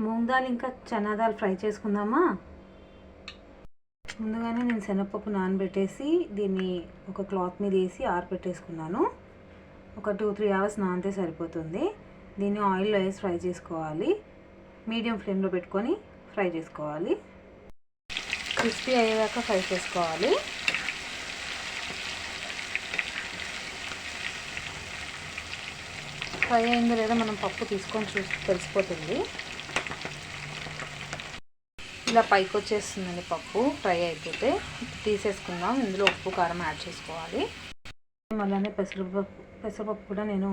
మూంగ్ దాల్ ఇంకా చనా దాల్ ఫ్రై చేసుకుందామా. ముందుగానే నేను శనగపప్పు నానబెట్టేసి దీన్ని ఒక క్లాత్ మీద వేసి ఆరబెట్టేసుకున్నాను. ఒక 2-3 అవర్స్ నానితే సరిపోతుంది. దీన్ని ఆయిల్లో వేసి ఫ్రై చేసుకోవాలి. మీడియం ఫ్లేమ్లో పెట్టుకొని ఫ్రై చేసుకోవాలి. క్రిస్పీ అయ్యేదాకా ఫ్రై చేసుకోవాలి. ఫ్రై అయిందో లేదో మనం పప్పు తీసుకొని చూసి తెలిసిపోతుంది. ఇలా పైకి వచ్చేస్తుందండి పప్పు ఫ్రై అయిపోతే. తీసేసుకుందాం. ఇందులో ఉప్పు కారం యాడ్ చేసుకోవాలి. అలానే పెసరపప్పు కూడా నేను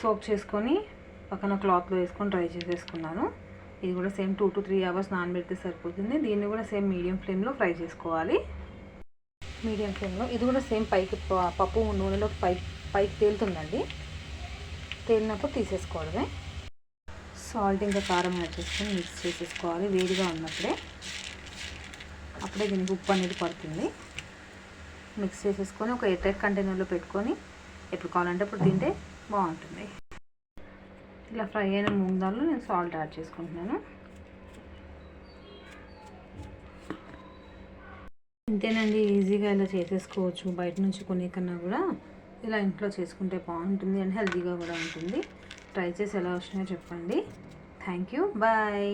సోక్ చేసుకొని పక్కన క్లాత్లో వేసుకొని డ్రై చేసేసుకున్నాను. ఇది కూడా సేమ్ 2-3 అవర్స్ నానబెడితే సరిపోతుంది. దీన్ని కూడా సేమ్ మీడియం ఫ్లేమ్లో ఫ్రై చేసుకోవాలి. మీడియం ఫ్లేమ్లో ఇది కూడా సేమ్ పైకి పప్పు నూనెలో పైకి తేలుతుందండి. తేలినప్పుడు తీసేసుకోవడమే. సాల్ట్ ఇంకా కారం యాడ్ చేసుకొని మిక్స్ చేసేసుకోవాలి వేడిగా ఉన్నప్పుడే. అప్పుడే దీనికి ఉప్పు అనేది పడుతుంది. మిక్స్ చేసేసుకొని ఒక ఎయిర్ టైట్ కంటైనర్లో పెట్టుకొని ఎప్పుడు కావాలంటే అప్పుడు తింటే బాగుంటుంది. ఇలా ఫ్రై అయిన మూంగ్ దాల్లో నేను సాల్ట్ యాడ్ చేసుకుంటున్నాను. ఇంతేనండి, ఈజీగా ఇలా చేసేసుకోవచ్చు. బయట నుంచి కొనే కన్నా కూడా ఇలా ఇంట్లో చేసుకుంటే బాగుంటుంది అండ్ హెల్తీగా కూడా ఉంటుంది. ట్రై చేసి ఎలా వచ్చినాయో చెప్పండి. Thank you. బాయ్.